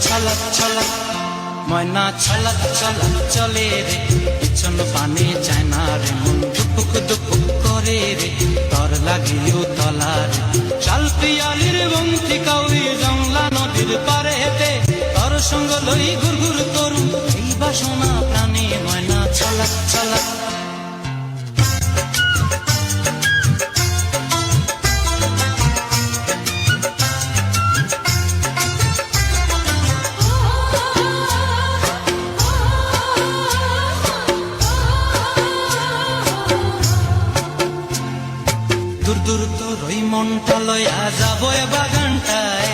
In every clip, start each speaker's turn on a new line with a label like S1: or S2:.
S1: ছলক ছলক ময়না ছলক ছলক চলে রে পিছন পানে চায় না রে মন দুপুক দুপুক করে রে তর লাগিও তলার শাল পিয়ালির বংশী কাউরি জংলা নদীর পারে হেতে তর সঙ্গ লই ঘুর ঘুর করুম এই বাসনা প্রাণে ময়না ছলক ছলক দূর দূর তোর ওই মনটা লয়া যাবো বাগানটায়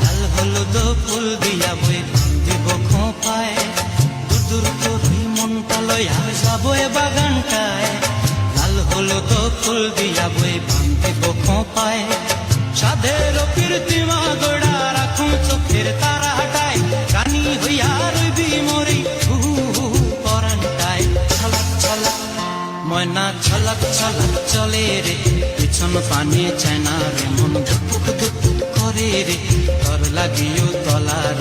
S1: লাল হলুদ ফুল দিয়া বই দিব খোঁপায় দূর দূর তোর ওই মনটা লয়া যাবো বাগানটায় লাল হলুদ ফুল দিয়া বই দিব খোঁপায় সাধের কীর্তিমা গোড়া রাখুন চোখের তারা হাটায় রানী হইয়া রইবি মরি পরানটায় ছলক ছলক ময়না ছলক ছলক চলে রে পিছন পানে চায় না রে মন ধুপুক ধুপুক করে রে তর লাগিও তলার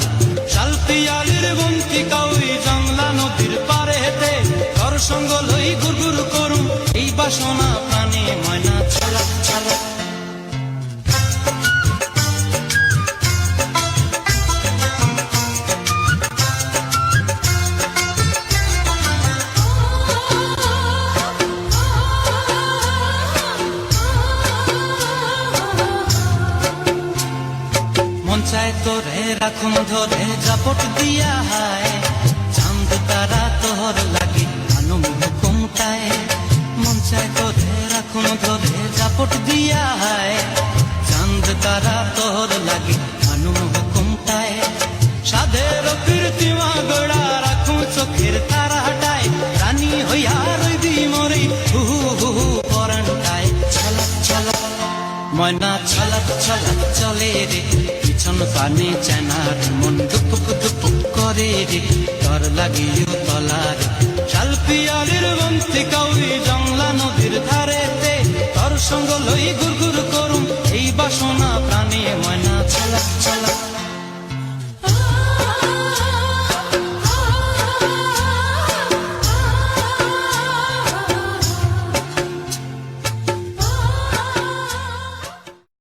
S1: শাল পিয়ালির বংশী কাউরি জংলা নদীর পারে হেতে তর সঙ্গ লই ঘুর ঘুর করুম এই বাসনা প্রাণে ময়না ছলক ছলক চায় তোরে রাখুন ধরে জাপট দিয়া হায় চাঁদ তারা তোর লাগি আনুম হুকুমটায় মন চায় তোরে রাখুন ধরে জাপট দিয়া হায় চাঁদ তারা তোর লাগি আনুম হুকুমটায় সাধের কীর্তিমা গোড়া রাখুন চোখের তারা হাটায় রানী হইয়া রইবি মরি হু হু পরানটায় ছলক ছলক ময়না ছলক ছলক চলে রে পিছন পানে চায় না রে মন দুপুক দুপুক করে রে তর লাগিও তলার শাল পিয়ালির বংশী কাউরি জংলা নদীর ধারেতে তর সঙ্গ লই ঘুর